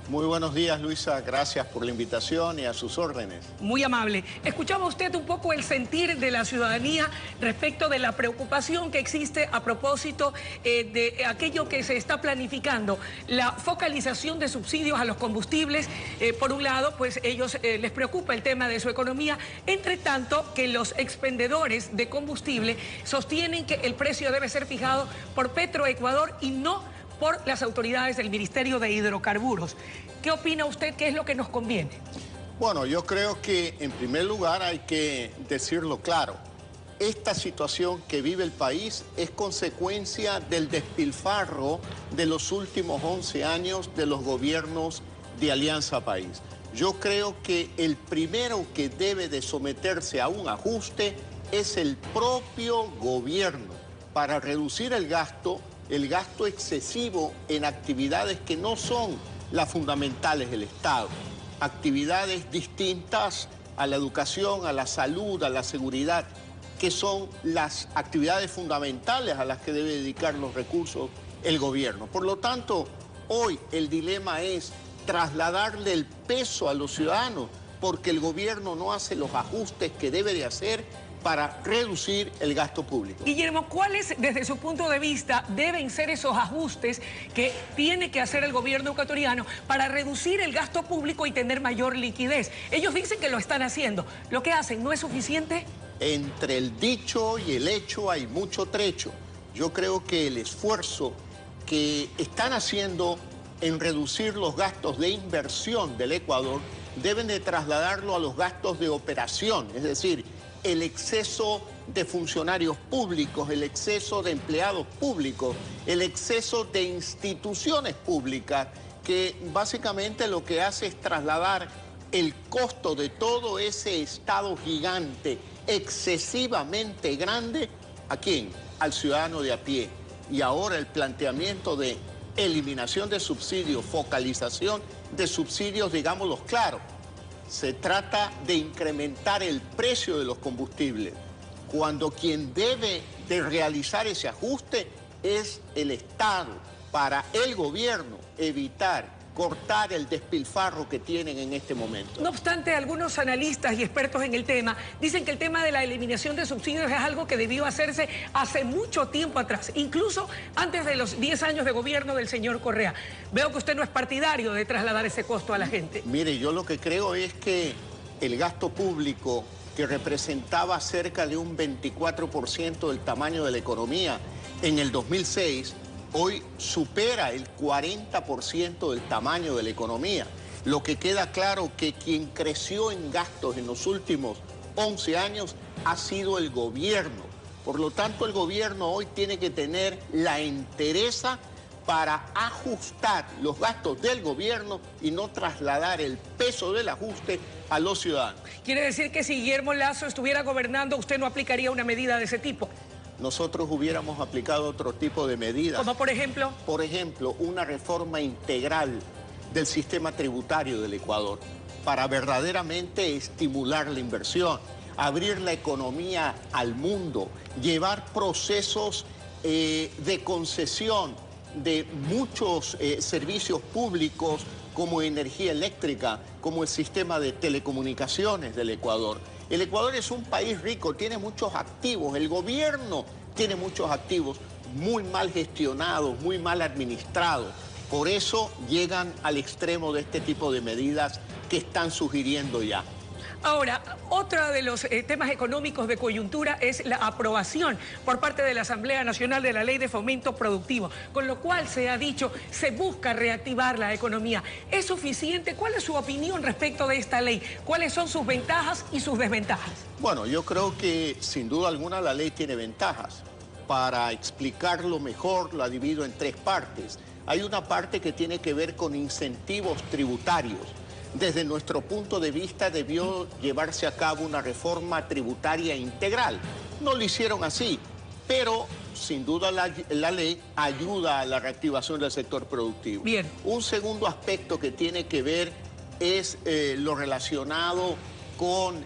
Muy buenos días, Luisa. Gracias por la invitación y a sus órdenes. Muy amable. Escuchaba usted un poco el sentir de la ciudadanía respecto de la preocupación que existe a propósito de aquello que se está planificando, la focalización de subsidios a los combustibles. Por un lado, pues ellos les preocupa el tema de su economía, entre tanto que los expendedores de combustible sostienen que el precio debe ser fijado por Petroecuador y no por las autoridades del Ministerio de Hidrocarburos. ¿Qué opina usted? ¿Qué es lo que nos conviene? Bueno, yo creo que en primer lugar hay que decirlo claro. Esta situación que vive el país es consecuencia del despilfarro de los últimos 11 años de los gobiernos de Alianza País. Yo creo que el primero que debe de someterse a un ajuste es el propio gobierno para reducir el gasto excesivo en actividades que no son las fundamentales del Estado, actividades distintas a la educación, a la salud, a la seguridad, que son las actividades fundamentales a las que debe dedicar los recursos el gobierno. Por lo tanto, hoy el dilema es trasladarle el peso a los ciudadanos porque el gobierno no hace los ajustes que debe de hacer para reducir el gasto público. Guillermo, ¿cuáles, desde su punto de vista, deben ser esos ajustes que tiene que hacer el gobierno ecuatoriano para reducir el gasto público y tener mayor liquidez? Ellos dicen que lo están haciendo. ¿Lo que hacen no es suficiente? Entre el dicho y el hecho hay mucho trecho. Yo creo que el esfuerzo que están haciendo en reducir los gastos de inversión del Ecuador deben de trasladarlo a los gastos de operación, es decir, el exceso de funcionarios públicos, el exceso de empleados públicos, el exceso de instituciones públicas, que básicamente lo que hace es trasladar el costo de todo ese Estado gigante, excesivamente grande, ¿a quién? Al ciudadano de a pie. Y ahora el planteamiento de eliminación de subsidios, focalización de subsidios, digámoslo claro. Se trata de incrementar el precio de los combustibles, cuando quien debe de realizar ese ajuste es el Estado, para el gobierno evitar, cortar el despilfarro que tienen en este momento. No obstante, algunos analistas y expertos en el tema dicen que el tema de la eliminación de subsidios es algo que debió hacerse hace mucho tiempo atrás, incluso antes de los 10 años de gobierno del señor Correa. Veo que usted no es partidario de trasladar ese costo a la gente. Mire, yo lo que creo es que el gasto público, que representaba cerca de un 24% del tamaño de la economía en el 2006, hoy supera el 40% del tamaño de la economía. Lo que queda claro que quien creció en gastos en los últimos 11 años ha sido el gobierno. Por lo tanto, el gobierno hoy tiene que tener la entereza para ajustar los gastos del gobierno y no trasladar el peso del ajuste a los ciudadanos. ¿Quiere decir que si Guillermo Lasso estuviera gobernando, usted no aplicaría una medida de ese tipo? Nosotros hubiéramos aplicado otro tipo de medidas. ¿Como por ejemplo? Por ejemplo, una reforma integral del sistema tributario del Ecuador para verdaderamente estimular la inversión, abrir la economía al mundo, llevar procesos de concesión de muchos servicios públicos como energía eléctrica, como el sistema de telecomunicaciones del Ecuador. El Ecuador es un país rico, tiene muchos activos, el gobierno tiene muchos activos muy mal gestionados, muy mal administrados. Por eso llegan al extremo de este tipo de medidas que están sugiriendo ya. Ahora, otro de los temas económicos de coyuntura es la aprobación por parte de la Asamblea Nacional de la Ley de Fomento Productivo, con lo cual se ha dicho, se busca reactivar la economía. ¿Es suficiente? ¿Cuál es su opinión respecto de esta ley? ¿Cuáles son sus ventajas y sus desventajas? Bueno, yo creo que sin duda alguna la ley tiene ventajas. Para explicarlo mejor, la divido en tres partes. Hay una parte que tiene que ver con incentivos tributarios. Desde nuestro punto de vista debió llevarse a cabo una reforma tributaria integral. No lo hicieron así, pero sin duda la ley ayuda a la reactivación del sector productivo. Bien. Un segundo aspecto que tiene que ver es lo relacionado con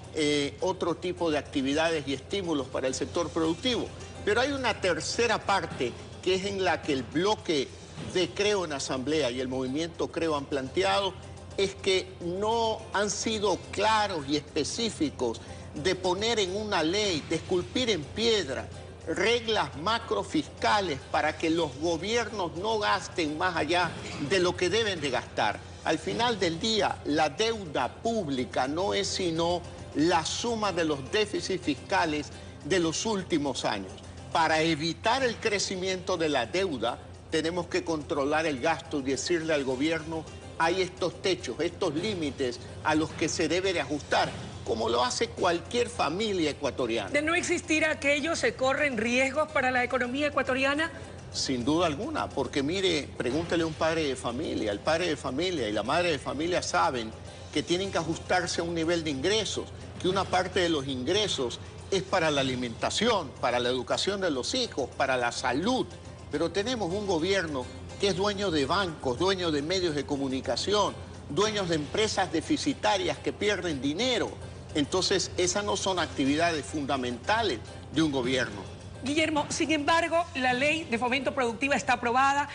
otro tipo de actividades y estímulos para el sector productivo. Pero hay una tercera parte que es en la que el bloque de Creo en Asamblea y el movimiento Creo han planteado es que no han sido claros y específicos de poner en una ley, de esculpir en piedra, reglas macrofiscales para que los gobiernos no gasten más allá de lo que deben de gastar. Al final del día, la deuda pública no es sino la suma de los déficits fiscales de los últimos años. Para evitar el crecimiento de la deuda, tenemos que controlar el gasto y decirle al gobierno, hay estos techos, estos límites a los que se debe de ajustar, como lo hace cualquier familia ecuatoriana. De no existir aquello, ¿se corren riesgos para la economía ecuatoriana? Sin duda alguna, porque mire, pregúntele a un padre de familia. El padre de familia y la madre de familia saben que tienen que ajustarse a un nivel de ingresos, que una parte de los ingresos es para la alimentación, para la educación de los hijos, para la salud. Pero tenemos un gobierno que es dueño de bancos, dueño de medios de comunicación, dueños de empresas deficitarias que pierden dinero. Entonces, esas no son actividades fundamentales de un gobierno. Guillermo, sin embargo, la ley de fomento productiva está aprobada,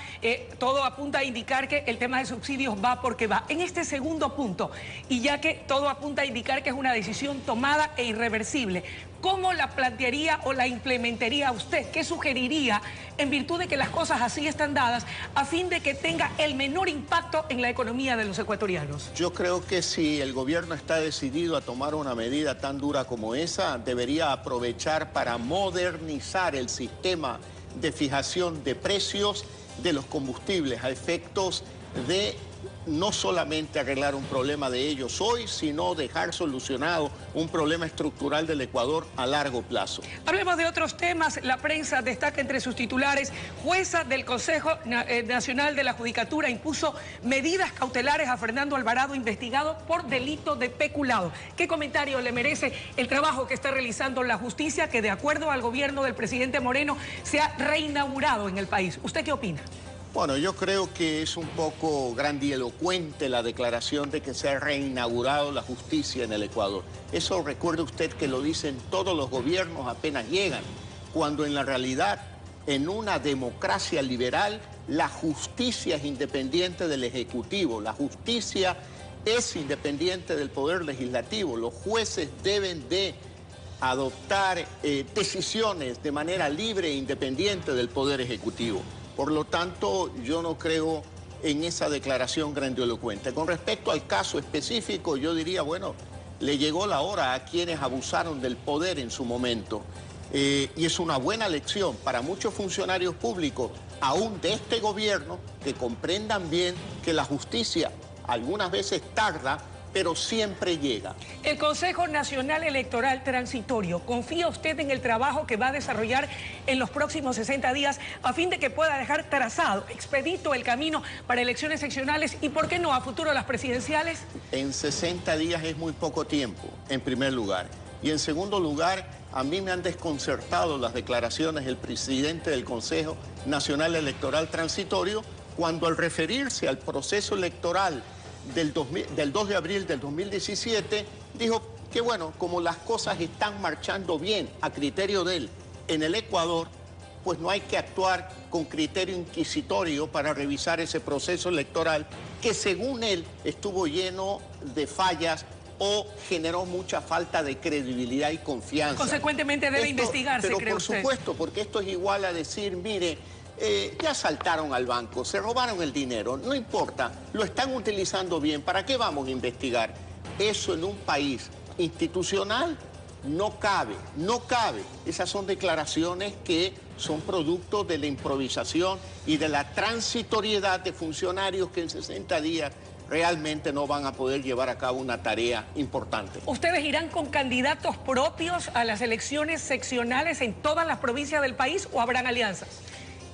todo apunta a indicar que el tema de subsidios va porque va. En este segundo punto, y ya que todo apunta a indicar que es una decisión tomada e irreversible, ¿cómo la plantearía o la implementaría usted? ¿Qué sugeriría en virtud de que las cosas así están dadas a fin de que tenga el menor impacto en la economía de los ecuatorianos? Yo creo que si el gobierno está decidido a tomar una medida tan dura como esa, debería aprovechar para modernizar el sistema de fijación de precios de los combustibles a efectos de no solamente arreglar un problema de ellos hoy, sino dejar solucionado un problema estructural del Ecuador a largo plazo. Hablemos de otros temas. La prensa destaca entre sus titulares, jueza del Consejo Nacional de la Judicatura impuso medidas cautelares a Fernando Alvarado, investigado por delito de peculado. ¿Qué comentario le merece el trabajo que está realizando la justicia, que de acuerdo al gobierno del presidente Moreno se ha reinaugurado en el país? ¿Usted qué opina? Bueno, yo creo que es un poco grandilocuente la declaración de que se ha reinaugurado la justicia en el Ecuador. Eso recuerde usted que lo dicen todos los gobiernos apenas llegan, cuando en la realidad, en una democracia liberal, la justicia es independiente del Ejecutivo, la justicia es independiente del Poder Legislativo, los jueces deben de adoptar decisiones de manera libre e independiente del Poder Ejecutivo. Por lo tanto, yo no creo en esa declaración grandilocuente. Con respecto al caso específico, yo diría, bueno, le llegó la hora a quienes abusaron del poder en su momento. Y es una buena lección para muchos funcionarios públicos, aún de este gobierno, que comprendan bien que la justicia algunas veces tarda, pero siempre llega. El Consejo Nacional Electoral Transitorio, ¿confía usted en el trabajo que va a desarrollar en los próximos 60 días a fin de que pueda dejar trazado, expedito el camino para elecciones seccionales y, por qué no, a futuro las presidenciales? En 60 días es muy poco tiempo, en primer lugar. Y en segundo lugar, a mí me han desconcertado las declaraciones del presidente del Consejo Nacional Electoral Transitorio cuando al referirse al proceso electoral del 2 de abril del 2017, dijo que bueno, como las cosas están marchando bien a criterio de él en el Ecuador, pues no hay que actuar con criterio inquisitorio para revisar ese proceso electoral que según él estuvo lleno de fallas o generó mucha falta de credibilidad y confianza. Consecuentemente debe investigarse, pero ¿cree por usted? supuesto, porque esto es igual a decir, mire, ya asaltaron al banco, se robaron el dinero, no importa, lo están utilizando bien, ¿para qué vamos a investigar? Eso en un país institucional no cabe, no cabe. Esas son declaraciones que son producto de la improvisación y de la transitoriedad de funcionarios que en 60 días realmente no van a poder llevar a cabo una tarea importante. ¿Ustedes irán con candidatos propios a las elecciones seccionales en todas las provincias del país o habrán alianzas?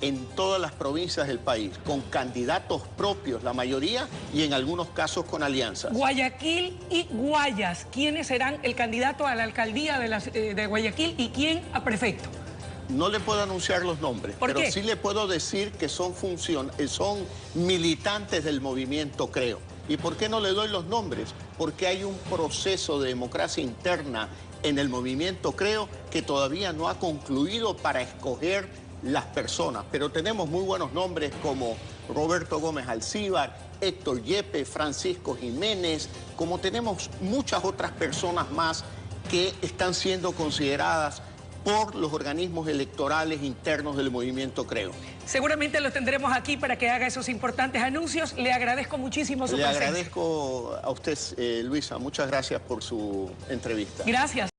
En todas las provincias del país, con candidatos propios, la mayoría, y en algunos casos con alianzas. Guayaquil y Guayas, ¿quiénes serán el candidato a la alcaldía de Guayaquil y quién a prefecto? No le puedo anunciar los nombres, ¿Por qué? Sí le puedo decir que son militantes del movimiento Creo. ¿Y por qué no le doy los nombres? Porque hay un proceso de democracia interna en el movimiento Creo que todavía no ha concluido para escoger las personas, pero tenemos muy buenos nombres como Roberto Gómez Alcíbar, Héctor Yepes, Francisco Jiménez, como tenemos muchas otras personas más que están siendo consideradas por los organismos electorales internos del movimiento Creo. Seguramente los tendremos aquí para que haga esos importantes anuncios. Le agradezco muchísimo su presencia. Le agradezco a usted, Luisa. Muchas gracias por su entrevista. Gracias.